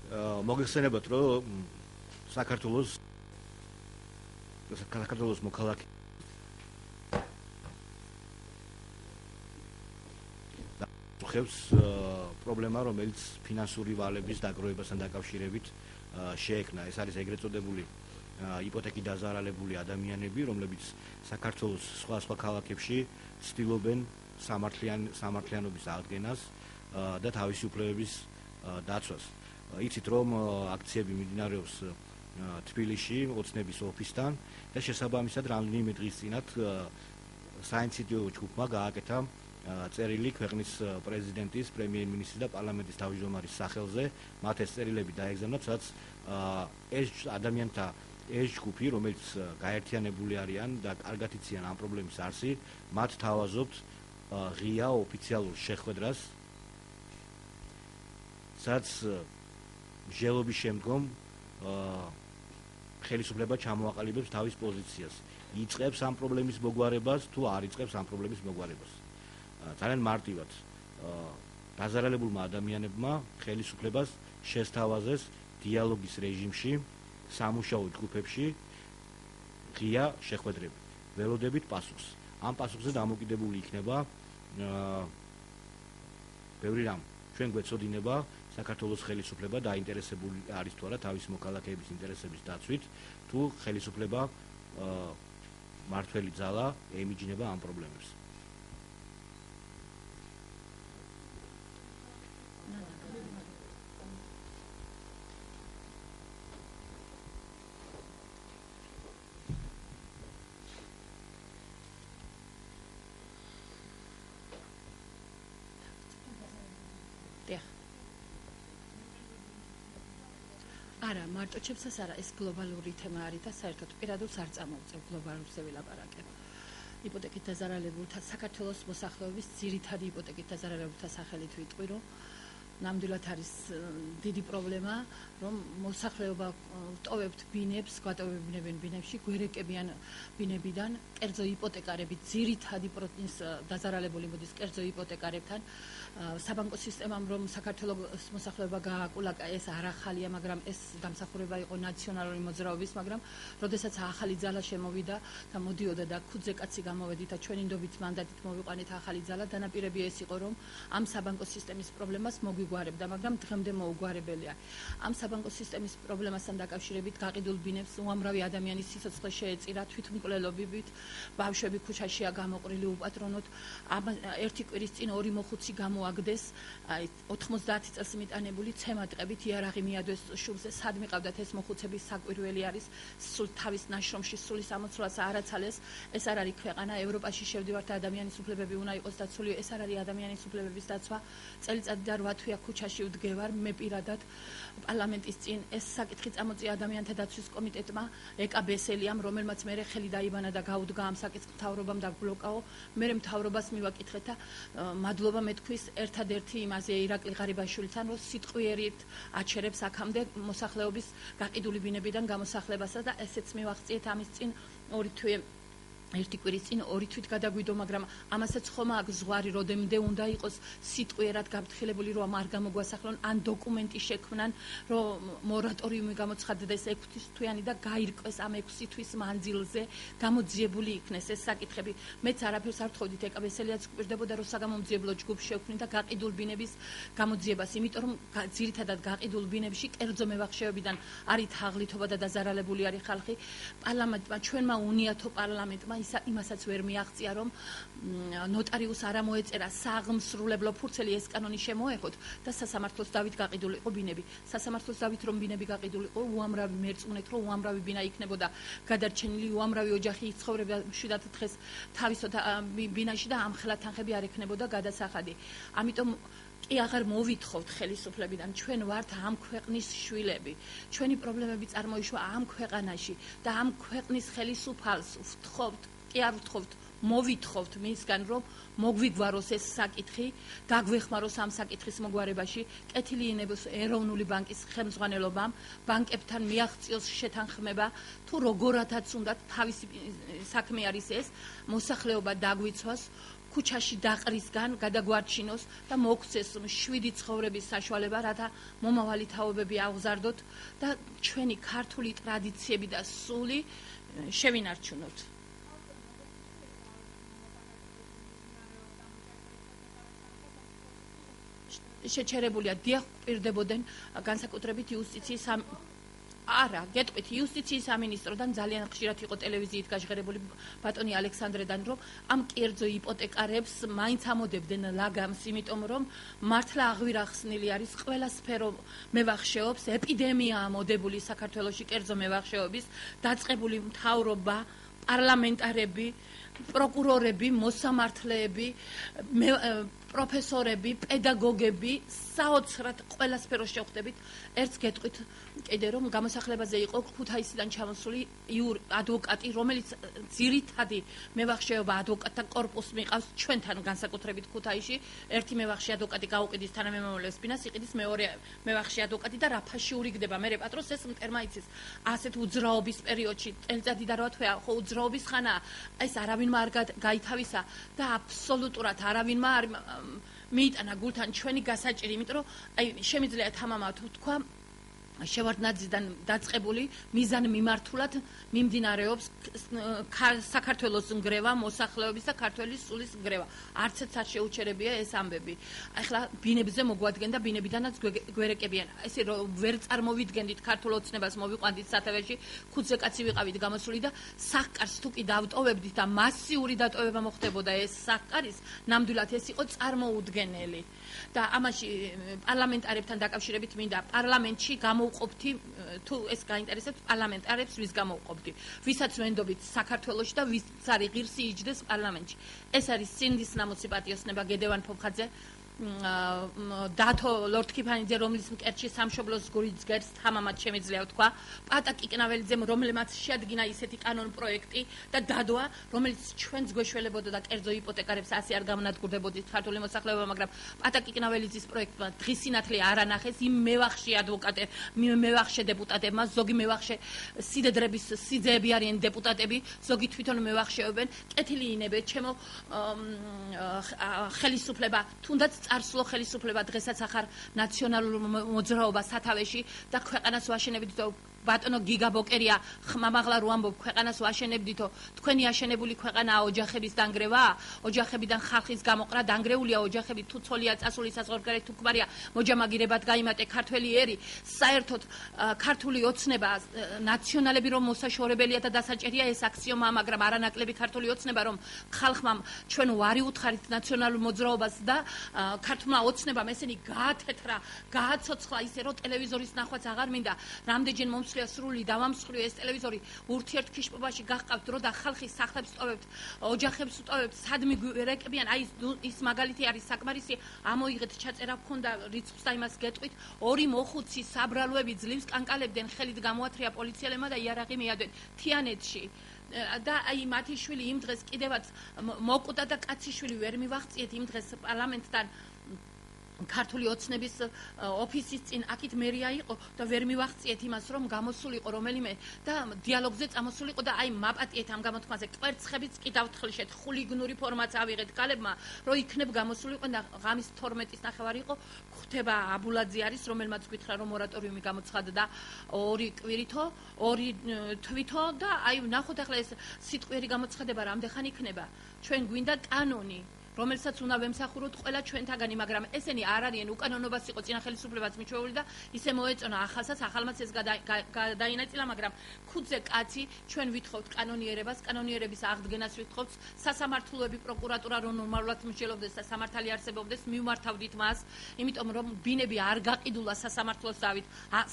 მოგეხსენებათ, რომ საქართველოს მოქალაქე ხევს პრობლემა, რომელიც ფინანსური ვალების დაგროვებასთან დაკავშირებით შეექმნა. ეს არის ეგრეთ წოდებული იპოთეკით დაზარალებული ადამიანები, რომლებიც საქართველოს სხვა ქალაქებში ცდილობენ სამართლიანობის აღდგენას და თავისი უფლებების დაცვას. იცით, რომ აქციები მიმდინარეობს თბილისში, ოცნების ოფისთან და შესაბამისად რამდენიმე დღის წინათ საინიციატივო ჯგუფმა გააკეთა წერილი ქვეყნის პრეზიდენტის, პრემიერ-მინისტრის და პარლამენტის თავმჯდომარის სახელზე. მათ ეს წერილები დაეგზავნათ, სადაც ეს ადამიანთა ეს ჯგუფი, რომელიც გაერთიანებული არიან და კარგად იციან ამ პრობლემის არსი, მათ თავაზობთ ღია ოფიციალურ შეხვედრას, სადაც მსჯელობის შემდგომ ხელისუფლება ჩამოაყალიბებს თავის პოზიციას. იწყებს ამ პრობლემის მოგვარებას თუ არ იწყებს ამ პრობლემის მოგვარებას. ძალიან მარტივად დაზარალებულმა ადამიანებმა ხელისუფლებას შესთავაზეს დიალოგის რეჟიმში, სამუშაო ჯგუფებში ღია შეხვედრები. ველოდებით პასუხს. ამ პასუხზე დამოკიდებული იქნება ბევრი რამ. ჩვენ გვეცოდინება საქართველოს ხელისუფლება დაინტერესებული არის თუ არა თავის მოქალაქეების ინტერესების დაცვით, თუ ხელისუფლება მართველი ძალა ემიჯნება ამ პრობლემებს. არა, მარტო ჩემსაც არა, ეს გლობალური თემა არის და საერთოდ პირადულს არ წამოვწევ გლობალურზე ვილაპარაკებ. იპოთეკით დაზარალებულთა საქართველოს მოსახლეობის ძირითადი იპოთეკით დაზარალებულთა სახელით ვიტყვი, რომ ნამდვილად არის დიდი პრობლემა, რომ მოსახლეობა ტოვებთ ბინებს, გვატოვებინებენ ბინებში, გვერეკებიან ბინებიდან, კერძო იპოთეკარები ძირითადი დაზარალებული მოდის კერძო იპოთეკარებთან. საბანკო სისტემამ რომ საქართველოს მოსახლეობა გააკულაკა, ეს არ ახალია, მაგრამ ეს დამსახურება იყო ნაციონალური მოძრაობის, მაგრამ როდესაც ახალი ძალა შემოვიდა და მოდიოდა და ქუდზე კაცი გამოვედით და ჩვენი ნდობით მანდატით მოვიყვანეთ ახალი ძალა, დანაპირები ეს იყო, რომ ამ საბანკო სისტემის პრობლემას მოგვიგვარებდა, მაგრამ დღემდე მოუგვარებელია. ამ საბანკო სისტემის პრობლემასთან დაკავშირებით გაყიდულ ბინებს უამრავი ადამიანის სიცოცხლე შეეწირა, თვითმკვლელობებით, ბავშვები ქუჩაშია გამოყრილი უპატრონოდ. ერთი კვირის წინ 2 მოხუცი აგდეს 90 წელს მიტანებული ცემატყებით იარაღი მიადვეს შუბზე, სად მიყავდათ ეს მოხუცების საკვირველი არის, სულ თავის ნაშრომში სული სამოცლას არაცალეს. ეს არ არის ქვეყანა, ევროპაში შევდივართ, ადამიანის უფლებები უნდა იყოს დაცული, ეს არ არის ადამიანის უფლებების დაცვა. წელიწადიდან 8 თვეა ქუჩაში ვდგევარ, მე პირადად პარლამენტის წინ ეს საკითხი წამოწია ადამიანთა დაცვის კომიტეტმა, ეკაბესელიამ, რომელმაც მერე ხელი დაიბანა და გაუდგა ამ საკითხს მთავრობამ და ბლოკაო. მე მთავრობას მივაკითხეთ და მადლობა მეთქვის ერთადერთი იმაზე ირაკლი ღარიბაშვილთან, რომ სიტყვიერით აჩერებს აქამდე მოსახლეობის გაყიდული ბინებიდან გამოსახლებასა და ესეც მივახციეთ ამის წინ 2 თვე ერთი კვირის წინ 2 თვით გადაგვიდო, მაგრამ ამასაც ხომ აქ ზღვარი როდემდე უნდა იყოს სიტყვიერად გაფრთხილებული, რომ არ გამოგვასახლონ, ან დოკუმენტი შექმნან, რომ მორატორიუმი გამოცხადდეს 6 თვიანი და გაირკვეს ამ 6 თვის მანძილზე, გამოძიებული იქნეს ეს საკითხები. მეც არაფერს არ ვთხოვდით, ეკაბესელიაც გვირდებოდა, რომ საგამომძიებლო ჯგუფ შევქმნით და გაყიდულ ბინების გამოძიებას, იმიტომ რომ ძირითადად გაყიდულ ბინებში კერძო მებახშეობიდან არის თაღლითობა და დაზარალებული არის ხალხი. პარლამენტმა, ჩვენმა უნიათო პარლამენტმა იმასაც ვერ მიაღწია, რომ ნოტარიუსს არ მოეწერა საღმსრულებლო ფურცელი ეს კანონი შემოეხოთ და სასამართლოს დავით გაყიდული იყო ბინები. სასამართლოს დავით რომ ბინები გაყიდული იყო, უამრავი მერწმუნეთ, რომ უამრავი ბინა იქნებოდა გადარჩენილი, უამრავი ოჯახი იცხოვრებდა მშვიდად დღეს თავისოთ ბინაში და ამხელა თანხები არ ექნებოდა გადასახადი. ამიტომ კი აღარ მოვითხოვთ ხელისუფლებიდან, ჩვენ ვართ ამ ქვეყნის შვილები, ჩვენი პრობლემები წარმოიშვა ამ ქვეყანაში და ამ ქვეყნის ხელისუფალს ვთხოვთ, კი არ ვთხოვთ, მოვითხოვთ მისგან, რომ მოგვიგვაროს ეს საკითხი, დაგვეხმაროს ამ საკითხის მოგვარებაში, კეთილი ინებოს ეროვნული ბანკის ხელმძღვანელობამ, ბანკებთან მიაღწიოს შეთანხმება, თუ როგორათაც უნდა თავისი საქმე არის ეს, მოსახლეობა დაგვიცვას, ქუჩაში დაყრისგან გადაგვარჩინოს და მოგვცეს 7 ცხოვრების საშუალება, რათა მომავალი თაობები აღზარდოთ და ჩვენი ქართული ტრადიციები და სული შევინარჩუნოთ. შეჩერებულია დიახ პირდებოდნენ განსაკუთრებით იუსტიციის არა, გეტყვით იუსტიციის სამინისტროდან ძალიან ხშირად იყო ტელევიზიით გაჟღერებული ბატონი ალექსანდრედან, რომ ამ კერძო იპოტეკარებს მაინც ამოდებდნენ ლაგამს, იმიტომ რომ მართლა აღვირახსნილი არის ყველა სფერო მევახშეობს, ეპიდემია ამოდებული საქართველოში კერძო მევახშეობის, დაწყებული მთავრობა, პარლამენტარები, პროკურორები, მოსამართლეები, პროფესორები, პედაგოგები, საოცრად ყველა სფეროს შევხვდებით. ერთს გეტყვით კიდე რომ გამოსახლებაზე იყო ქუთაისიდან ჩამოსული ადვოკატი, რომელიც ძირითადი მევახშეობა ადვოკატთა კორპუსს მიყავს ჩვენთან განსაკუთრებით ქუთაისში. ერთი მევახშე ადვოკატი გაუყიდის თანამემამულეს ფინანს, იყიდის მეორე მევახშე ადვოკატი და რაფაში ურიგდება. მე პატრონს ეს მტერმა იცის. ასეთ უძრაობის პერიოდში წელიწადი და 8 თვეა, ხო უძრაობის ხანაა. ეს არავინმა არ გაითავისა და აბსოლუტურად არავინმა არ მიიტანა გულთან ჩვენი გასაჭირი, იმიტომ რომ აი შემიძლია თამამად თქვა შევარდნაძიდან დაწყებული მიზან მიმართულად მიმდინარეობს საქართველოს ნგრევა, მოსახლეობის და ქართველის სულის ნგრევა. არცეც არ შეუჩერებია ეს ამბები. ახლა ბინებზე მოგვადგენდა და ბინებიდანაც გვერეკებიან. ესე რომ ვერ წარმოვიდგენდით ქართულ ოცნებას მოვიყვანდით სათავეში, ქუძზე კაცი ვიყავით გამოსული და სახკარს თუ კი დავტოვებდით და მასიური დატოვება მოხდებოდა ეს სახკარის, ნამდვილად ეს იყო წარმოუდგენელი. და ამაში პარლამენტარებთან დაკავშირებით მინდა პარლამენტში გამოვყოფთი თუ ეს გაინტერესებს პარლამენტარებს ვის გამოვყოფთი ვისაც ვენდობით საქართველოში და ვის არის ღირსი იჯდეს პარლამენტში ეს არის სინდის ნამოსი პატიოსნება გედევან ფოფხაძე დათო ლორდ-კიფანიძე რომლის მკერდში სამშობლოს გულიც გერს თამამად შემიძლია ვთქვა პატა კიკნაველიძემ რომელმაც შეადგინა ისეთი კანონ პროექტი და დადოა რომელიც ჩვენს გვეშველებოდა და კერძო იპოტეკარებს ასე არ გამონადგურდებოდით ქართული მოსახლეობა მაგრამ პატა კიკნაველიძის პროექტმა დღის სინათლე არ ანახეს იმ მევახშე ადვოკატე მევახშე დეპუტატებმა ზოგი მევახშე სიდედრების სიძეები არიან დეპუტატები ზოგი თვითონ მევახშეობენ კეთილი ინებეთ ჩემო ხელისუფლება თუნდაც წარსულო ხელისუფლება დღესაც ახარ ნაციონალურ მოძრაობას სათავეში და ქვეყანას ვაშენებდით ბატონო გიგა ბოკერია ხმამაღლა რო ამბობ ქვეყანას ვაშენებდითო თქვენი აშენებული ქვეყანაა ოჯახების დანგრევაა ოჯახებიდან ხალხის გამოყრა დანგრეულია ოჯახები თუ ცოლია წასული საზღვარგარეთ თუ ქმარია მოჯამაგირებად გაიმატე ქართველი ერი საერთოდ ქართული ოცნება ნაციონალები რომ მოსაშორებელია და დასაჭერია ეს აქსიომაა მაგრამ არანაკლები ქართული ოცნება რომ ხალხმა ჩვენ ვარი უთხარით ნაციონალურ მოძრაობას და ქართულმა ოცნებამ ესენი გაათეთრა გააცოცხლა ისე რომ ტელევიზორის ნახვაც აღარ მინდა რამდენჯერ მომსვლია სრული დავამსხვრიო ეს ტელევიზორი ურთიერთქიშპობაში გახყავთ დრო და ხალხის სახლებს ტოვებთ ოჯახებს ტოვებთ სადმი გვერეკებიან აი ის მაგალითი არის საკმარისი ამოიღეთ ჩაწერა გქონდა რიცხვს და იმას გეტყვით ორი მოხუცი საბრალოები ძლივს კანკალებდნენ ხელით გამოათრია პოლიციელებმა და იარაღი მიადვენ თიანეთში და აი მათი შვილი იმ დღეს კიდევაც მოკვდა და კაცი შვილი ვერ მივაღწიეთ იმ დღეს პარლამენტთან ქართული ოცნების ოფისის წინ აქეთ მერია იყო და ვერ მივაღწიეთ იმას რომ გამოსულიყო რომელიმე და დიალოგზე წამოსულიყო და აი მაპატიეთ ამ გამოთქმაზე კვერცხებიც კი დავთხლიშეთ ხულიგნური ფორმაც ავიღეთ გალებმა რომ იქნებ გამოსულიყო და ღამის 12-ის ნახევარი იყო ხვდება აბულაძე არის რომელმაც გითხრა რომ მორატორიუმი გამოცხადდა და 2 კვირითო 2 თვითო და აი ნახოთ ახლა ეს სიტყვიერი გამოცხადება რამდენ იქნება ჩვენ გვინდა კანონი რომელსაც უნდა ვემსახუროთ ყველა ჩვენთაგანი, მაგრამ ესენი არ არიან უკანონობას იყო წინა ხელისუფლებაც მიჩვეული და ისე მოეწონა ახალსაც, ახალმაც ეს გადაინაწილა, მაგრამ ქუძზე კაცი ჩვენ ვითხოვთ კანონიერებას, კანონიერების აღდგენას ვითხოვთ, სასამართლოები, პროკურატურა რომ ნორმალურად მსჯელობდეს და სამართალი არსებობდეს, მივმართავდით მას, იმიტომ რომ ბინები არ გაყიდულა სასამართლოს დავით,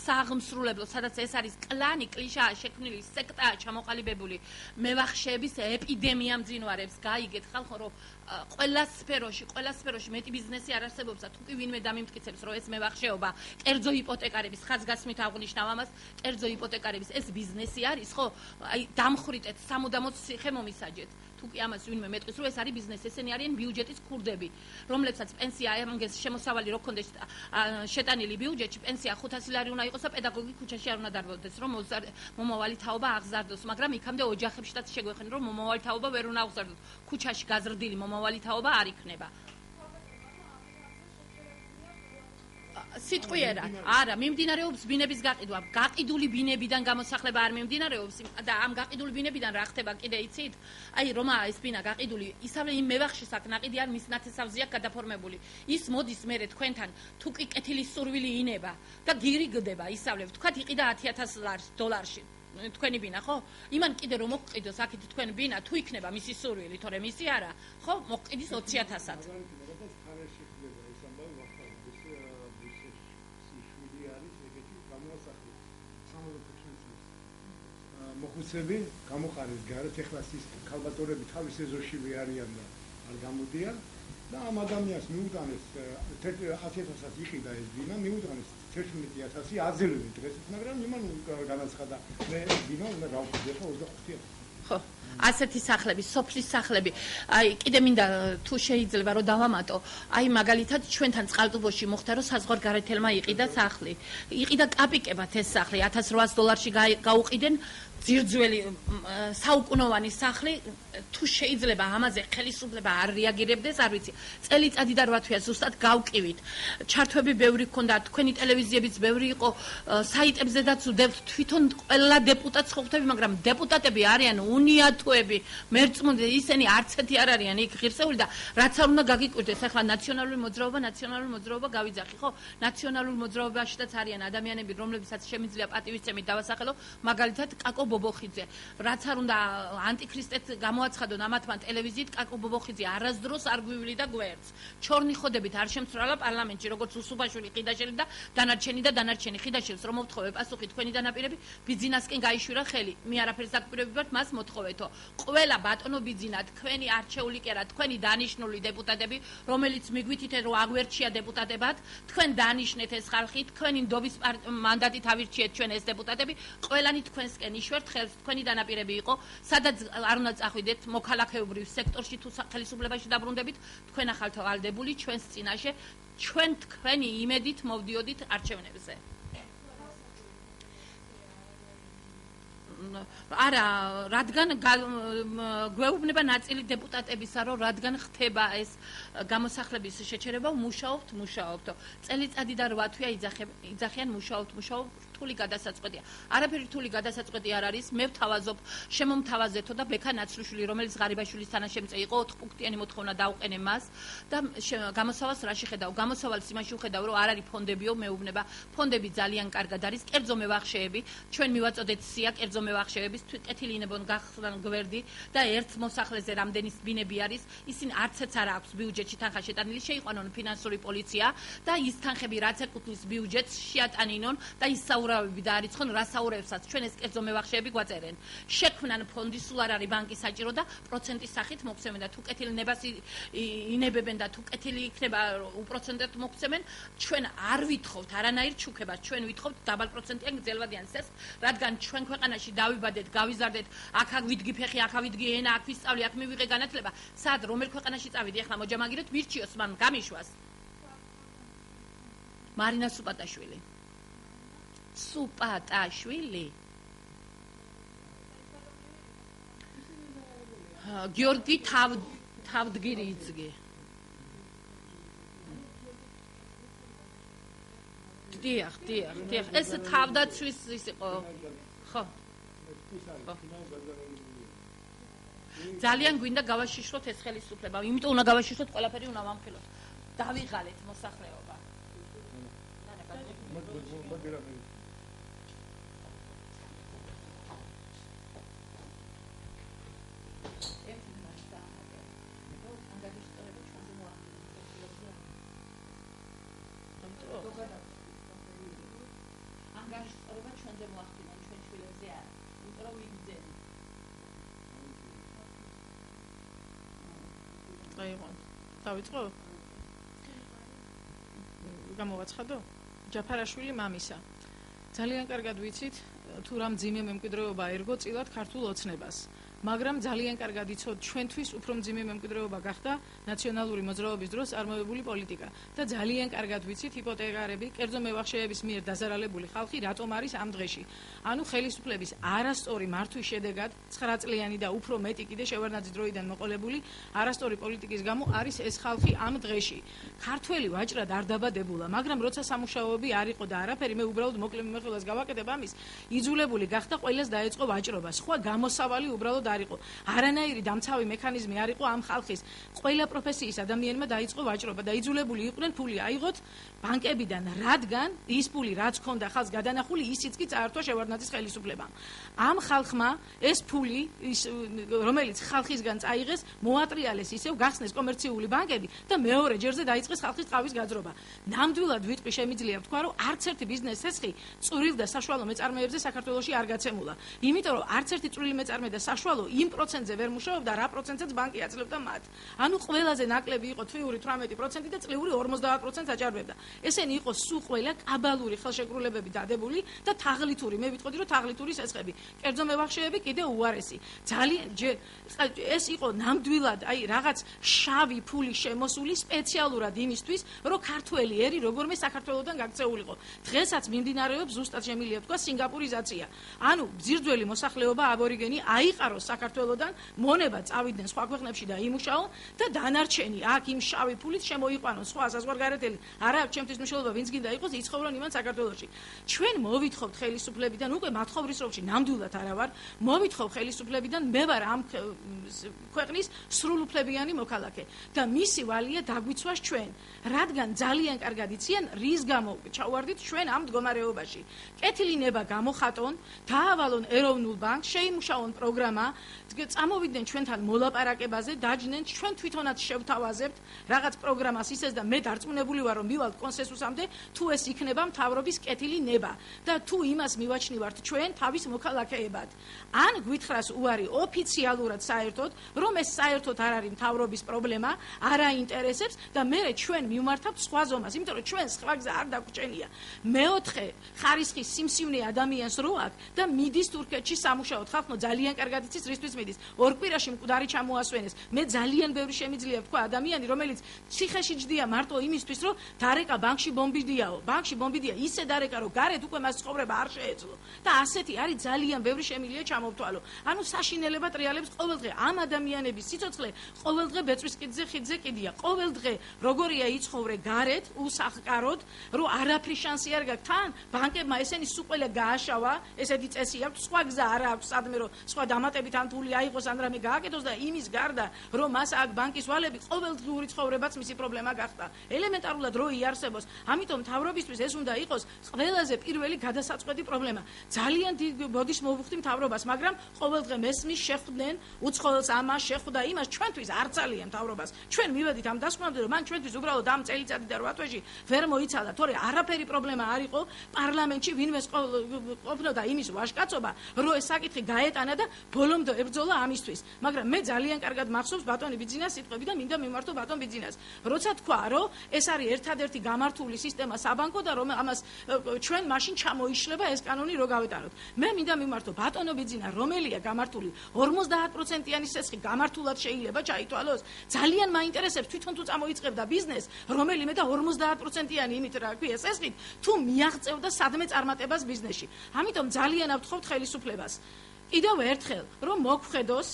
სააღმსრულებლო, სადაც ეს არის კლანი, კლიშაა შექმნილი, სექტაა ჩამოყალიბებული, მევახშეების ეპიდემია მძინვარებს, გაიგეთ ხალხო რომ ყველა სფეროში მეტი ბიზნესი არ არსებობს და თუ კი ვინმე დამიმტკიცებს რომ ეს მევახშეობა კერძო იპოტეკარების ხაზგასმით აღნიშნავ ამას კერძო იპოტეკარების ეს ბიზნესი არის ხო აი დამხრიტეთ სამუდამოდ ციხე მომისაჯეთ თუ კი ამას ვინმე მეტყვის რომ ეს არის ბიზნესი ესენი არიან ბიუჯეტის ქურდები რომლებსაც პენსია ამგეს შემოსავალი რო ქონდეს შეტანილი ბიუჯეტში პენსია 500 ლარი უნდა იყოს და პედაგოგი ქუჩაში არ უნდა დარბოდეს რომ მომავალი თაობა აღზარდოს მაგრამ იქამდე ოჯახებშიც შეგვეხენ რომ მომავალი თაობა ვერ უნდა აღზარდოს ქუჩაში გაზრდილი მომავალი თაობა მდგომარეობა არ იქნება. სიტყვიერად არა მიმდინარეობს ბინების გაყიდვა გაყიდული ბინებიდან გამოსახლება არ მიმდინარეობს და ამ გაყიდული ბინებიდან რა ხდება კიდე იცით აი რომა ეს ბინა გაყიდული ისევე იმ მევახში აქ ნაყიდი არ მის ნათესავზე აქ გადაფორმებული ის მოდის მერე თქვენთან თუ კი კეთილის სურვილი ინება და გირი გდება ისავლებ თქვათ იყიდა $10,000 თქვენი ბინა ხო იმან კიდე რომ მოყიდოს აქეთ თქვენ ბინა თუ იქნება მისი სურვილი თორე მისი არა ხო მოყიდის 20,000-ად მოხუცები გამოყარეს გარეთ ეხლა ის ქალბატონები თავის ეზოში არიან და არ გამოდიან და ამ ადამიანს მიუტანეს 10,000 იყიდა ეს ბინა მიუტანეს 11,000 აძლევი დღესაც მაგრამ იმან განაცხადა მე ბინა უნდა გავხდე ხო 25,000 ხო ასეთი სახლები სოფლის სახლები აი კიდე მინდა თუ შეიძლება რომ დავამატო აი მაგალითად ჩვენთან წყალტუბოში მოხდა რომ საზღვარგარეთელმა იყიდა სახლი იყიდა კაპიკებად ეს სახლი $1,800-ში გაუყიდენ ძირძველი საუკუნოვანი სახლი თუ შეიძლება ამაზე ხელისუფლება არ რეაგირებდეს არ ვიცი წელიწადი და 8 თვეა ზუსტად გავკივით ჩართვები ბევრი ქონდა თქვენი ტელევიზიებიც ბევრი იყო საიტებზედაც უდევთ თვითონ ყველა დეპუტატს ხვდები მაგრამ დეპუტატები არიან უნიატოები მერწმუნე ისინი არც ერთი არ არიან იქ ღირსეული და რაც არ უნდა გაგიკვირდეს ახლა ნაციონალური მოძრაობა გავიძახი ხო ნაციონალურ მოძრაობაშიც არიან ადამიანები რომლებსაც შემიძლია პატივისცემით დავასახელო მაგალითად კაკო ბობოხიძე რაც არ უნდა ანტიქრისტეთ გამოაცხადონ ამათმა ტელევიზიით კაკო ბობოხიძე არასდროს არ გვივლი და გვერდს ჩორნი ხოდებით არ შემცრალა პარლამენტში როგორც უსუბაშვილი ყიდაშელი და დანარჩენი ხიდაშელს რომ მოვთხოვე პასუხი თქვენი დანაპირები ბიძინასკენ გაიშვირა ხელი მე არაფერს დაგკვირვები ვარ მას მოთხოვეთო ყველა ბატონო ბიძინა თქვენი არჩეული კი არა თქვენი დანიშნული დეპუტატები რომელიც მიგვითითეთ რომ აგვერჩია დეპუტატებად თქვენ დანიშნეთ ეს ხალხი თქვენი ნდობის მანდატით ავირჩიეთ ჩვენ ეს დეპუტატები ყველანი თქვენსკენ იშვერთ ხელს თქვენი დანაპირები იყო სადაც არ უნდა წახვიდეთ მოქალაქეობრივ სექტორში თუ ხელისუფლებაში დაბრუნდებით თქვენ ახალთ ვალდებული ჩვენს წინაშე ჩვენ თქვენი იმედით მოვდიოდით არჩევნებზე არა რადგან გვეუბნება ნაწილი დეპუტატებისა რომ რადგან ხდება ეს გამოსახლების შეჩერება მუშაობთ წელიწადი და 8 თვეა იძახიან მუშაობთ რთული გადასაწყვეტია. არაფერი რთული გადასაწყვეტი არ არის. მე ვთავაზობ, შემომთავაზეთო და ბექა ნაცრუშვილი, რომელიც ღარიბაშვილის თანაშემწე იყო, 4 პუნქტიანი მოთხოვნა დაუყენე მას და გამოსავალს რაში ხედავ? გამოსავალს იმაში ვხედავ, რომ არ არის ფონდებიო, მეუბნება. ფონდები ძალიან კარგად არის, კერძო მევახშეები, ჩვენ მივაწოდეთ სია კერძო მევახშეების, კეთილი ინებონ გახსნან გვერდი და ერთ მოსახლეზე რამდენი ბინები არის, ისინი არცეც არ აქვს ბიუჯეტში თანხა შეტანილი, შეიყვანონ ფინანსური პოლიცია და ის თანხები რაც ეკუთვნის ბიუჯეტს შეატანინონ და ის საურავები დაარიცხონ, რა საურავებსაც ჩვენ ეს კერძო მევახშეები გვაწერენ. შექმნან ფონდი, სულ არ არის ბანკი საჭირო და პროცენტის სახით მოგცემენ და თუ კეთილი ნებას ინებებენ და თუ კეთილი იქნება უპროცენტოდ მოგცემენ, ჩვენ არ ვითხოვთ არანაირ ჩუქებას, ჩვენ ვითხოვთ დაბალ პროცენტიან გრძელვადიან სესს, რადგან ჩვენ ქვეყანაში დავიბადეთ, გავიზარდეთ, აქ ვიდგი ფეხი, აქ ვიდგი ენა, აქ ვისწავლი, აქ მივიღე განათლება. სად რომელ ქვეყანაში წავიდი, ახლა მოჯამაგირეთ მირჩიოს მან გამიშვას. მარინა სუპატაშვილი. სუპატაშვილი. გიორგი თავდგირი იცგე. დიახ. ეს თავდაცვის ის იყო. ხო. ძალიან გვინდა გავაშიშროთ ეს ხელისუფლება, იმიტომ უნდა გავაშიშროთ, ყველაფერი უნდა ვამხილოთ. დავიღალეთ მოსახლეობა. დავიწყო? გამოვაცხადო? ჯაფარაშვილი მამისა. ძალიან კარგად ვიცით, თუ რა მძიმე მემკვიდრეობა ერგო წილად ქართულ ოცნებას. მაგრამ ძალიან კარგად იცოდ ჩვენთვის უფრო მძიმე მემკვიდრეობა გახდა ნაციონალური მოძრაობის დროს არმოვებული პოლიტიკა და ძალიან კარგად ვიცით ჰიპოთეკარები, კერძო მევახშეების მიერ დაზარალებული ხალხი რატომ არის ამ დღეში. ანუ ხელისუფლების არასწორი მართვის შედეგად 9 წლიანი და უფრო მეტი კიდე შევარდნაძის დროიდან მოყოლებული არასწორი პოლიტიკის გამო არის ეს ხალხი ამ დღეში. ქართველი ვაჭრად არ დაბადებულა, მაგრამ როცა სამუშაოები არ იყო და არაფერი, მე უბრალოდ მოკლე მიმოხილვას გავაკეთებ ამის, იძულებული გახდა ყველას დაეწყო ვაჭრობა. სხვა გამოსავალი უბრალოდ არ იყო. არანაირი დამცავი მექანიზმი არ იყო ამ ხალხის. ყველა პროფესიის ადამიანმა დაიწყო ვაჭრობა და იძულებული იყვნენ ფული აიღოთ ბანკებიდან, რადგან ის ფული რაც ჰქონდა ხალხს გადანახული, ისიც კი წაართვა შევარდნაძის ხელისუფლებამ. ამ ხალხმა ეს ფული, რომელიც ხალხისგან წაიღეს, მოატრიალეს ისევ, გახსნეს კომერციული ბანკები და მეორე ჯერზე დაიწყეს ხალხის ტყავის გაძრობა. ნამდვილად ვიტყვი შემიძლია ვთქვა, რომ არც ერთი ბიზნეს ცეცხლი წვრილ და საშუალო მეწარმეებზე საქართველოში არ გაცემულა. იმიტომ რომ არც ერთი წვრილი მეწარმე და საშუალო იმ პროცენტზე ვერ მუშაობდა, რა პროცენტზეც ბანკი აძლევდა მათ. ანუ ყველაზე ნაკლები იყო თვიური 18% და წლიური 50% აჭარბებდა. ესენი იყო სულ ყველა კაბალური ხელშეკრულებები დადებული და თაღლითური, მე ვიტყოდი რომ თაღლითური სესხები. კერძო მევახშეები კიდე უარესი. ძალიან ეს იყო ნამდვილად, აი რაღაც შავი ფული შემოსული სპეციალურად იმისთვის, რომ ქართველი ერი როგორმე საქართველოსდან გაქცეულიყო. დღესაც მიმდინარეობს ზუსტად შემიძლია თქვა სინგაპურიზაცია. ანუ ბძირძველი მოსახლეობა აბორიგენი აიყაროს საქართველოსდან, მონება წავიდნენ სხვა ქვეყნებში და იმუშაონ და დანარჩენი აქ იმ შავი ფულით შემოიყვანონ სხვა საზღვარგარეთელი. არა აქვს ჩემთვის მნიშვნელობა, ვინც გინდა იყოს, იცხოვრონ იმან საქართველოში. ჩვენ მოვითხოვთ ხელისუფლებიდან, უკვე მათხოვრისროვში ნამდვილად არა ვარ, მოვითხოვ ხელისუფლებიდან, მე ვარ ამ ქვეყნის სრულუფლებიანი მოქალაქე და მისი ვალია დაგვიცვას ჩვენ, რადგან ძალიან კარგად იციან, რის გამო ჩავარდით ჩვენ ამ მდგომარეობაში. კეთილი ნება გამოხატონ, დაავალონ ეროვნულ ბანკს, შეიმუშაონ პროგრამა, წამოვიდნენ ჩვენთან მოლაპარაკებაზე, დაჯდნენ, ჩვენ თვითონაც შევთავაზებთ რაღაც პროგრამას ისეს და მე დარწმუნებული ვარ, რომ მივალთ კონსენსუსამდე, თუ ეს იქნება მთავრობის კეთილი ნება და თუ იმას მივაჩნივართ ჩვენ თავის მოქალაქეებად. ან გვითხრას უარი ოფიციალურად საერთოდ, რომ ეს საერთოდ არ არის მთავრობის პრობლემა, არ აინტერესებს და მე ჩვენ მივმართავთ სხვა ზომას, იმიტომ რომ ჩვენ სხვა გზა არ დაგვჭენია. მეოთხე ხარისხის სიმსივნე ადამიანს რო აქვს და მიდის თურქეთში სამუშაოდ, ხალხო ძალიან კარგად იცის რისთვის მიდის. ორ კვირაში მკვდარი ჩამოასვენეს. მე ძალიან ბევრი შემიძლია ვთქვა ადამიანი, რომელიც ციხეში ჯდია მარტო იმისთვის, რომ დარეკა ბანკში ბომბიდიაო. ბანკში ბომბიდია ისე დარეკა, რომ გარეთ უკვე მას ცხოვრება არ შეეძლო. და ასეთი არის ძალიან ბევრი შემიძლია ჩამოვთვალო. ანუ საშინელება ტრიალებს ყოველდღე ამ ადამიანების სიცოცხლე ყოველდღე ბეწვის კიდზე ხიდზე კიდია. ყოველდღე როგორია იცხოვრე გარეთ უსახკაროდ, რომ არაფრის შანსი არ გაქვს. თან ბანკებმა ესენი სულ ყველა გააშავა, ესეთი წესი აქვს, სხვა გზა არ აქვს სადმე რომ სხვა დამატებით ან ფული აიღოს ან რამე გააკეთოს და იმის გარდა რომ მას აქ ბანკის ვალები ყოველდღიური ცხოვრებაც მისი პრობლემა გახდა. ელემენტარულად რო იარსებოს. ამიტომ მთავრობისთვის ეს უნდა იყოს ყველაზე პირველი გადასაწყვეტი პრობლემა. ძალიან დიდ ბოდიშს მოვუხდი მთავრობას, მაგრამ ყოველდღე მესმის შეხვდნენ, უცხოელს ამას შეხვდა იმას, ჩვენთვის არ ძალიან მთავრობას. ჩვენ მივედით ამ დასკვნამდე, რომ მან ჩვენთვის უბრალოდ ამ წელიწადი და 8 თვეში ვერ მოიცადა, თორე არაფერი პრობლემა არ იყო პარლამენტში ვინმეს ყოფნოდა იმის ვაჟკაცობა, რომ ეს საკითხი გაეტანა და ბოლომდე ებრძოლა ამისთვის. მაგრამ მე ძალიან კარგად მახსოვს ბატონი ბიძინას სიტყვები და მინდა მიმართო ბატონ ბიძინას. როცა თქვა, რომ ეს არის ერთადერთი გამართული სისტემა საბანკო და რომ ამას ჩვენ მაშინ ჩამოიშლება ეს კანონი რო გავეტანოთ. მე მინდა მიმართო ბატონო ბიძინა, რომელია გამართული 50%-იანი სესხი გამართულად შეიძლება ჩაითვალოს. ძალიან მაინტერესებს თვითონ თუ წამოიწყებდა ბიზნეს, რომელიმე და 50%-იანი იმით რა ქვია სესხით, თუ მიაღწევდა სადმე წარმატებას ბიზნესში. ამიტომ ძალიან ავთხოვთ ხელისუფლებას. კიდევ ერთხელ, რომ მოგხედოს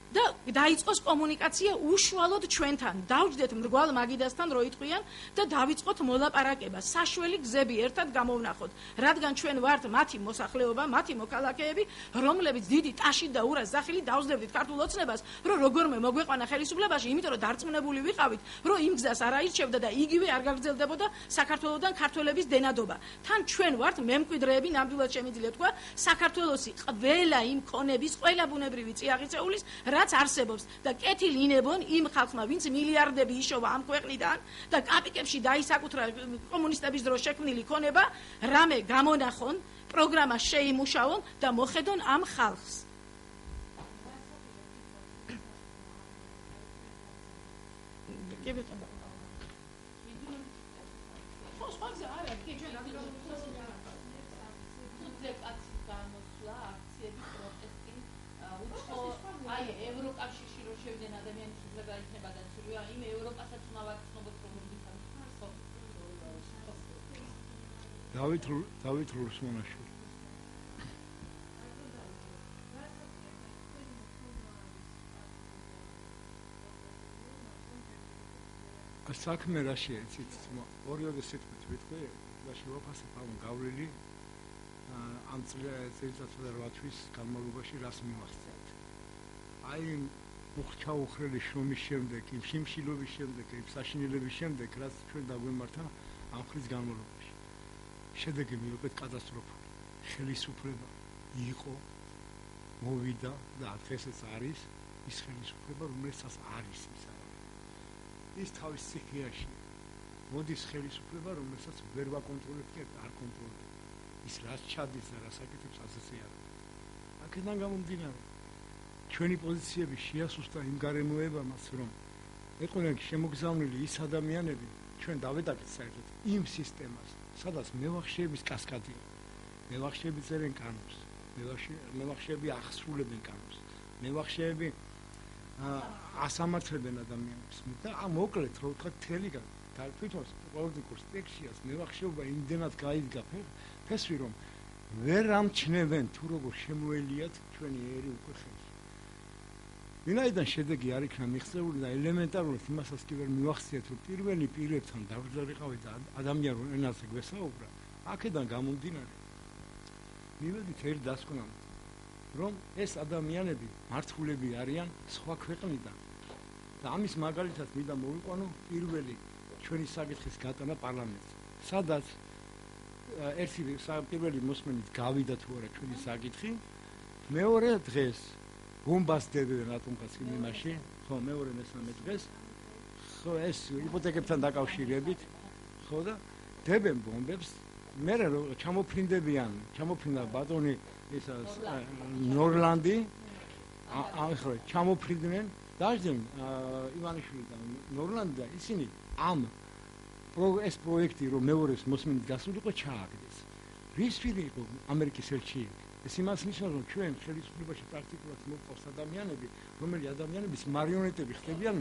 და დაიწყოს კომუნიკაცია უშუალოდ ჩვენთან. დავჯდეთ მრგვალ მაგიდასთან რო იტყვიან და დავიწყოთ მოლაპარაკება. საშველი გზები ერთად გამოვნახოთ, რადგან ჩვენ ვართ მათი მოსახლეობა, მათი მოქალაქეები, რომლებიც დიდი ტაში და ურას ზახილი დავსდებდით ქართულ ოცნებას, რომ როგორმე მოგვეყვანა ხელისუფლებაში, იმიტომ რომ დარწმუნებული ვიყავით, რომ იმ გზას არ აირჩევდა და იგივე არ გაგრძელდებოდა საქართველოსდან ქართველების დენადობა. თან ჩვენ ვართ მემკვიდრეები, ნამდვილად შემიძლია თქვა, საქართველოსი ყველა იმ ქონების, ყველა ბუნებრივი წიაღისეულის რაც არსებობს და კეთილ ინებონ იმ ხალხმა, ვინც მილიარდები იშოვა ამ ქვეყნიდან და კაპიკებში დაისაკუთრა კომუნისტების დროს შექმნილი ქონება, რამე გამონახონ, პროგრამა შეიმუშაონ და მოხედონ ამ ხალხს. აი ევროკავშირში რო შევიდნენ ადამიანის უფლება იქნება დაცული, იმ ევროპასაც უნდა ვაცნობოთ როგორ ვიცამთ. დავით რუსმონაშვილი. საქმე რაშია იცით 2011 ვიტყვი ბაში ვაფასებ ამ გავლილი ამ წელიწადსა და 8 თვის განმავლობაში რას მივახციეთ აი უხრჩაუხრელი შრომის შემდეგ იმ შიმშილობის შემდეგ იმ საშინელების შემდეგ რაც ჩვენ დაგვემართა ამ ხრის განმავლობაში შედეგი მივიღეთ კატასტროფული ხელისუფლება იყო მოვიდა და დღესაც არის ის ხელისუფლება რომელსაც არის ის თავის სიხეაში მოდის ხელისუფლება რომელსაც ვერ ვაკონტროლებთ კი არ კონტროლებ ის რაც ჩადის და რაც აკეთებს ასეცი არის აქედან გამომდინარე ჩვენი პოზიციები შეასუსტა იმ გარემოებამაც რომ ეყოლენ შემოგზავნილი ის ადამიანები ჩვენ დავედაკეთ საერთოდ იმ სისტემას სადაც მევახშეების კასკადია მევახშეები წერენ კანონს მევახშეები ახსრულებენ კანონს მევახშეები ასამართლებენ ადამიანებს და მოკლედ რო ვთქვა თელი და თვითონ პოლიტიკურ სპექტრს მევახშეობა იმდენად გაიდგა ფესვი რომ ვერ ამჩნევენ თუ როგორ შემოელიათ ჩვენი ერი უკვე ხელს ვინაიდან შედეგი არ იქნა მიღწეული და ელემენტარულად იმასაც კი ვერ მივახციეთ რომ პირველი პირებთან დავზარიყავი და ადამიანურ ენაზე გვესაუბრა აქედან გამომდინარე მივედით ერთ დასკვნამდე რომ ეს ადამიანები მართულები არიან სხვა ქვეყნიდან და ამის მაგალითად მინდა მოვიყვანო პირველი ჩვენი საკითხის გატანა პარლამენტში სადაც ერთი პირველი მოსმენით გავიდა თუ არა ჩვენი საკითხი მეორე დღეს ბომბასდებენ ატომკაცი მიმაში ხო მეორე მესამე დღეს ხო ეს იპოთეკებთან დაკავშირებით ხო და დებენ ბომბებს მე რომ ჩამოფრინდა ბატონი ეს ნორლანდი ახლა ჩამოფრინდნენ დაჟდნენ ივანიშვილი და ნორლანდი და ისინი ამ ეს პროექტი რომ მეორეს მოსმენით გასულიყო ჩააგდეს რის ფილი იყო ამერიკის ელჩი ეს იმას ნიშნავს რომ ჩვენ ხელისუფლებაში პრაქტიკულად მოყავს ადამიანები რომელი ადამიანების მარიონეტები ხდებიან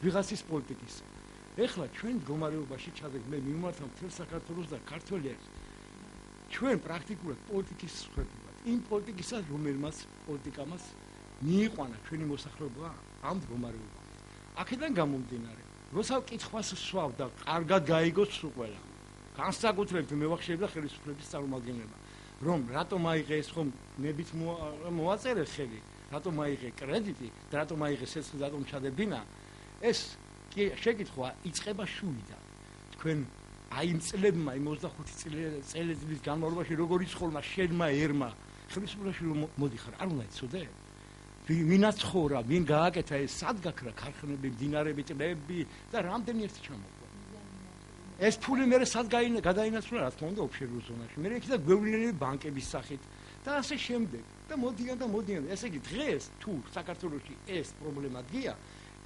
ვიღაცის პოლიტიკის ეხლა ჩვენ მდგომარეობაში ჩადის მე მიმართავ მთელ საქართველოს და ქართველებს ჩვენ პრაქტიკულად პოლიტიკის სხვებად იმ პოლიტიკისაც რომელმაც პოლიტიკამაც მიიყვანა ჩვენი მოსახლეობა ამ მდგომარეობაში აქედან გამომდინარე როცა კითხვას სვავ და კარგად გაიგოს სულ ყველა განსაკუთრებით მევახშეები და ხელისუფლების წარმომადგენლება რომ რატომ აიღე ეს ხომ ნებით მოაწერე ხელი რატომ აიღე კრედიტი და რატომ აიღე სეცხი რატომ ჩადებინა ეს შეკითხვა იწყება შუიდან თქვენ აი იმ წლებმა იმ 25 წელიწადის განმავლობაში როგორ იცხოვნა შენმა ერმა ხელისუფლებაში რომ მოდიხარ არ უნდა იცოდე ვინაც ცხოვრა ვინ გააკეთა ეს სად გაქრა ქარხნები მდინარეები ტბები და რამდენი ერთი ჩამოყვა ეს ფული მე სად გადაინაცვლა რა თქმა უნდა ოფშორულ ზონაში მე იქიდა გვევლინელი ბანკების სახით და ასე შემდეგ და მოდიან ესე იგი დღეს თუ საქართველოში ეს პრობლემა გია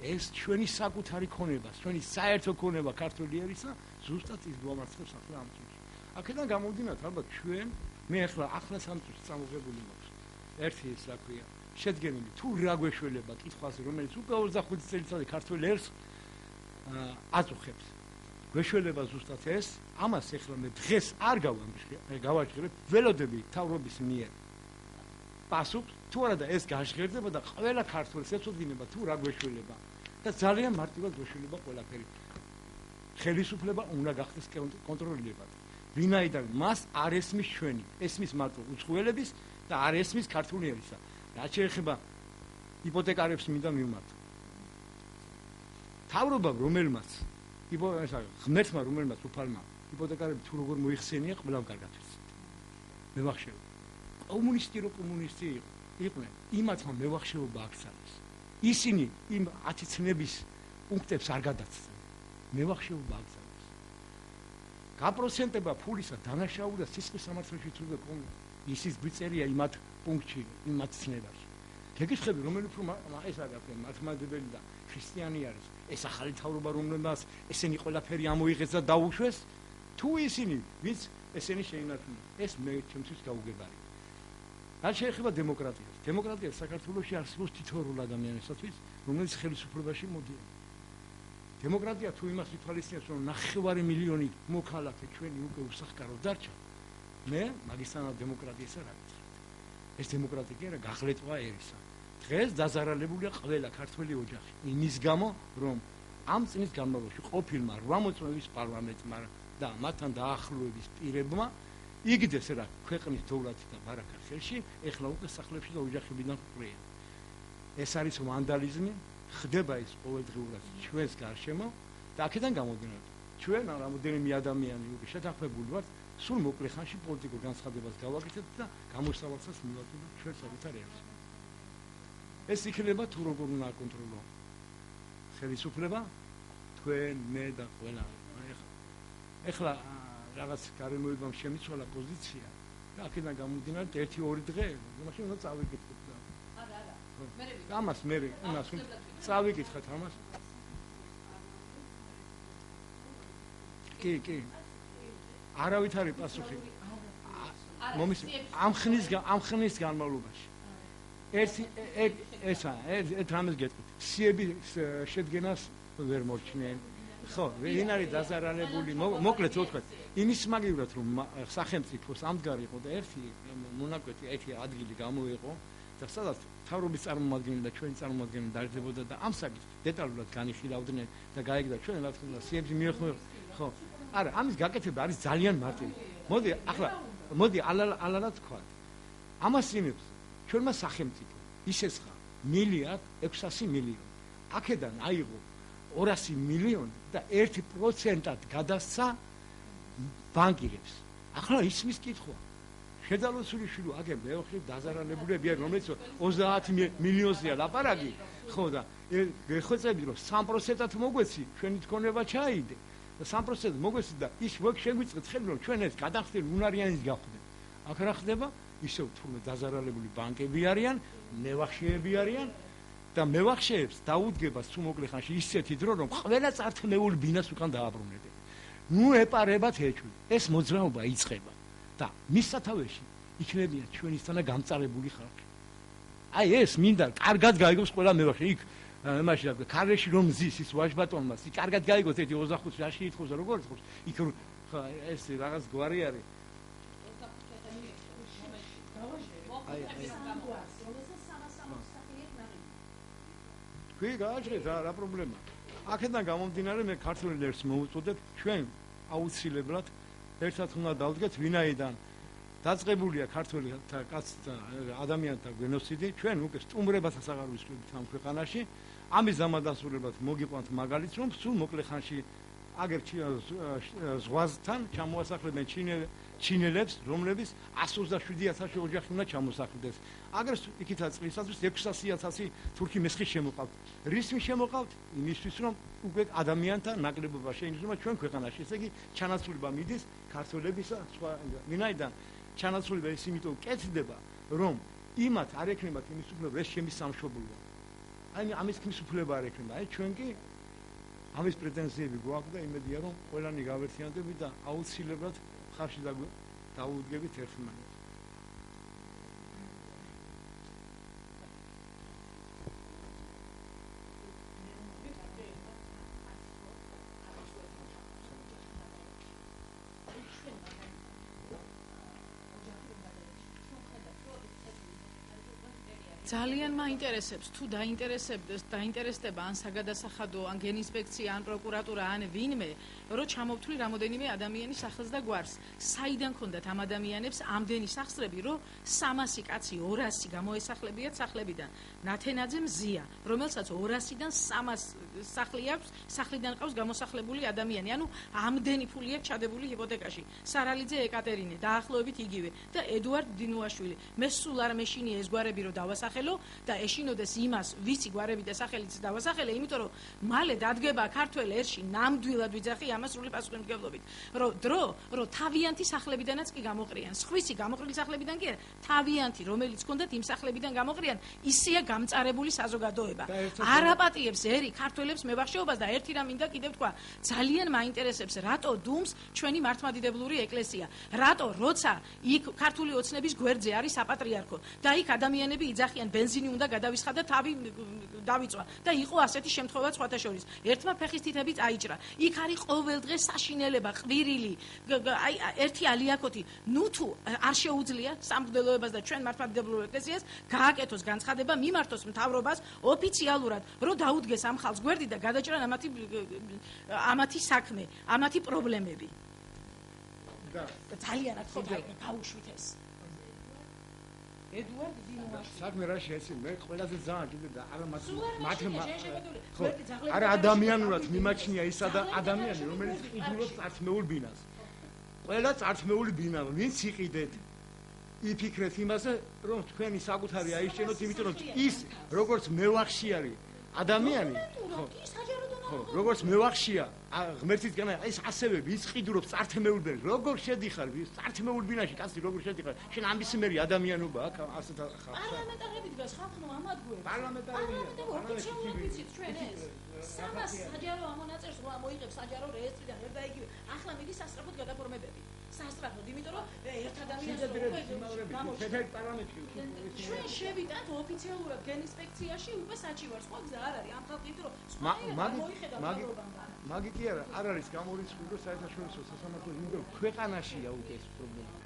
ეს ჩვენი საკუთარი ქონება ჩვენი საერთო ქონება ქართული ერისა ზუსტად ის გვამარცხებს ახლა ამ წუთში აქედან გამომდინარე ალბათ ჩვენ მე ახლა სამწუთში წამოღებული მაქვს ერთი ის რა ქვია შედგენილი თუ რა გვეშველება კითხვაზე რომელიც უკვე 25 წელიწადი ქართული ერს აწუხებს გვეშველება ზუსტად ეს ამას ახლა მე დღეს არ გავაჟღერებ ველოდები თავრობის მიერ პასუხს თუ არა და ეს გაჟღერდება და ყველა ქართველს ეცოდინება თუ რა გვეშველება და ძალიან მარტივად გვეშველება ყველაფერი ხელისუფლება უნდა გახდეს კონტროლებად ვინაიდან მას არ ესმის ჩვენი ესმის მარტო უცხოელების და არ ესმის ქართული ერისა რაც შეეხება იპოთეკარებს მინდა მივმართო თავრობამ რომელმაც ღმერთმა რომელმაც უფალმა იპოთეკარები თუ როგორ მოიხსენია ყველამ კარგად ვიცით მევახშეობა კომუნისტი იყვნენ იმათმა მევახშეობა აქცევს ისინი იმ 10 წნების პუნქტებს არ გადაცდნენ მევახშეობა აქცევს გაპროცენტება ფულისა დანაშაული და სისხლის სამართლში თუ ისიც გვიწერია იმათ პუნქტში იმათ წნებაში გეკითხები რომელი უფრო ეს არის მართლმადიდებელი და ქრისტიანი არის ეს ახალი თავრობა რომელმაც ესენი ყველაფერი ამოიღეს და დაუშვეს თუ ისინი ვინც ესენი შეინარჩუნეს ეს მე ჩემთვის გაუგებარი რაც შეეხება დემოკრატიას. დემოკრატია საქართველოში არსებობს თითოეულ ადამიანისათვის, რომელიც ხელისუფლებაში მოდიან. დემოკრატია თუ იმას ითვალისწინებს, რომ 9 მილიონი მოქალაქე ჩვენი უკვე უსახკაროდ დარჩა, მე მაგისთანავ დემოკრატიისა რა ვიტყვი. ეს დემოკრატია კი არა, გაღლეტვა ერისა. დღეს დაზარალებულია ყველა ქართველი ოჯახი. იმის გამო, რომ ამ წლის განმავლობაში ყოფილმა 80 პარლამენტმა და მათთან დაახლოების პირებმა იგდეს რა ქვეყნის დოვლათი და ბარაკა ხელში, ეხლა უკვე სახლებში და ოჯახებიდან ყრია. ეს არის ვანდალიზმი, ხდება ის ყოველდღიურად ჩვენს გარშემო და აქედან გამომდინარე, ჩვენ რამოდენიმე ადამიანი უკვე შეთანხმებული ვართ, სულ მოკლე ხანში პოლიტიკურ განცხადებას გავაკეთებთ და გამოსავალსაც მივაწოდოთ ჩვენ საკუთარ ერს. ეს იქნება თუ როგორ უნდა აკონტროლო ხელისუფლება, თქვენ, მე და ყველა. ეხლა რაღაც გარემოებამ შემიცვალა პოზიცია და აქედან გამომდინარე 1-2 დღე, მაშინ უნდა წავიკითხოთ და. არა. ამას მე წავიკითხეთ ამას. კი. არავით არის პასუხი. მომის ამ ხნის განმავლობაში. ეს რამეს გეტყვით. სიების შედგენას ვერ მოჩნენ. ხო, ვინ არის დაზარალებული? მოკლედ ვთქვათ, იმის მაგივრად რომ სახელმწიფოს ამდგარი იყო და ერთი მონაკვეთი, ერთი ადგილი გამოიყო და სადაც თავრობის წარმომადგენელი და ჩვენი წარმომადგენელი დაერდებოდა და ამ საკითხს დეტალურად განიხილავდნენ და გაიგდა ჩვენ რა თქმა უნდა სიების მიეხმება. ხო. არა, ამის გაკეთება არის ძალიან მარტივი. მოდი ალალად ვთქვათ. ამას იმებს ჩვენმა სახელმწიფო ისესხა 1.6 მილიარდი. აქედან აიღო 200 მილიონი და 1%-ად გადასცა ბანკირებს. ახლა ისმის კითხვა. შედარებული შვილო აგებ მეოხლი დაზარალებულები არის, რომელიც 30 მილიონზეა ლაპარაკი, ხო და გეხვეწები რომ 3%-ად მოგვეცი, ჩვენი თქონება ჩაიდე. და 3% მოგვეცი და ის ვექ შეგვიწყეთ ხელი რომ ჩვენ ეს გადახდელი უნარიანის გავხდეთ. აქ რა ხდება? ისევ თურმე დაზარალებული ბანკები არიან, მევახშეები არიან და მევახშეებს დაუდგება სულ მოკლე ხანში ისეთი დრო რომ ყველა წართმეული ბინას უკან დააბრუნებენ. ნუ ეპარებათ ეჭვი. ეს მოძრაობა იწყება და მის სათავეში იქნებიან ჩვენისთანა გამწარებული ხალხი. აი ეს მინდა კარგად გაიგოს ყველა მევახშე იქ მაშინ ქარეში რომ ზის ის ვაჟბატონმა ის კარგად გაიგოს ერთი 25 რაში ითხოვს და როგორ ითხოვს იქ ეს რაღაც გვარი არის კი გააჩერეთ რა პრობლემა აქედან გამომდინარე მე ქართული ერს მოვუწოდებ ჩვენ აუცილებლად ერთად უნდა დავდგეთ ვინაიდან დაწყებულია ქართული კაცთა ადამიანთა გენოციდი ჩვენ უკვე სტუმრებასაც აღარ ვისწრებით ამ ქვეყანაში ამის დამადასტურებლად მოგიყვანთ მაგალითს რომ სულ მოკლე ხანში აგერ ზღვასთან ჩამოასახლებენ ჩინელებს რომლებიც 127,000 ოჯახი უნდა ჩამოსახლდეს აგერ იქითაც წლისათვის 600,000 თურქი მესხი შემოყავთ რისმი შემოყავთ იმისთვის რომ უკვე ადამიანთა ნაკლებობა შეინიშნება ჩვენ ქვეყანაში ესე იგი ჩანაცვლება მიდის ქართველებისა სხვა ვინაიდან ჩანაცვლება ის იმიტომ კეთდება რომ იმათ არ ექნებათ იმის უფლება ეს ჩემი სამშობლოა აი ამის ქნის უფლება არ ექნება აი ჩვენ კი ამის პრეტენზიები გვაქვს და იმედია რომ ყველანი გავერთიანდებით და აუცილებლად ხარში დაუდგებით ერთმანეთს ძალიან მაინტერესებს თუ დაინტერესდება ან საგადასახადო ან გენინსპექცია ან პროკურატურა ან ვინმე რომ ჩამოვთვლი რამოდენიმე ადამიანის სახელს და გვარს საიდან ქონდათ ამ ადამიანებს ამდენი სახსრები რომ 300 კაცი 200 გამოესახლებიათ სახლებიდან ნათენაძე მზია რომელსაც 200-დან 300 სახლი აქვს სახლიდან ყავს გამოსახლებული ადამიანი ანუ ამდენი ფული აქვს ჩადებული ჰიპოთეკაში სარალიძე ეკატერინე დაახლოებით იგივე და ედუარდ დინუაშვილი მე სულ არ მეშინია ეს გვარები რომ დავასახ დავასახელო და ეშინოდეს იმას, ვიცი გვარები და სახელიც დავასახელე, იმიტომ რომ მალე დადგება ქართველ ერში ნამდვილად ვიძახი ამას სრული პასუხისმგებლობით. რომ თავიანთი სახლებიდანაც კი გამოყრიან. სხვისი გამოყრილი სახლებიდან კი არა, თავიანთი, რომელიც ჰქონდათ იმ სახლებიდან გამოყრიან, ისეა გამწარებული საზოგადოება. არ აპატიებს ერი ქართველებს მებახშეობას და ერთი რამ მინდა კიდევ თქვა, ძალიან მაინტერესებს, რატო დუმს ჩვენი მართლმადიდებლური ეკლესია. რატო როცა იქ ქართული ოცნების გვერდზე არის საპატრიარქო და იქ ადამიანები იძახიან ბენზინი უნდა გადავისხა და თავი დავიწვა და იყო ასეთი შემთხვევა სხვათა შორის. ერთმა ფეხის თითებით აიჭრა. იქ არის ყოველდღე საშინელება, ყვირილი, აი ერთი ალიაკოთი. ნუ თუ არ შეუძლია სამღვდელოებას და ჩვენ მართლმადიდებლურ ეკლესიას გააკეთოს განცხადება, მიმართოს მთავრობას ოფიციალურად, რომ დაუდგეს ამ ხალხს გვერდი და გადაჭრან ამათი საქმე, ამათი პრობლემები. და ძალიანად ხო გაუშვით ეს. ედუარდ დინოაში. საქმე რა შეეცი მე ყველაზე ძალიან კიდე და არა ხო არა ადამიანურად მიმაჩნია ის ადამიანი რომელიც ყიდულობს წართმეულ ბინას. ყველა წართმეული ბინა ვინც იყიდეთ იფიქრეთ იმაზე რომ თქვენი საკუთარი აიშენოთ იმიტომ რომ ის როგორც მევახშიარი ადამიანი ხო როგორც მევახშია ღმერთისგან ეს ასევე ვის ყიდულობს წართმეულ ბინას როგორ შედიხარ წართმეულ ბინაში კაცი როგორ შედიხარ შენ ამბისმერი ადამიანობა აქ ასეთ პარლამენტარები დგას ხალხო ამადგუებს პარლამენტარია ოფიციალურად ვიცით ჩვენ ეს 300 საჯარო ამონაწერს მოიღებს საჯარო რეესტრიდან ერთ და იგივე ახლა მიდის სასწრაფოდ გადაფორმებები სასწრაფოდ იმიტომ რომ ერთ ადამიანს უკვე პარლამენტში ჩვენ შევიტანთ ოფიციალურად გენინსპექციაში უკვე საჩივარს ხო გზა არ არის ამ ხალხი იმიტომ რომ მაგი კი არა არის გამორიცხული რომ საერთაშორისო სასამართლოს იმიტომ ქვეყანაშია უკვე ეს პრობლემა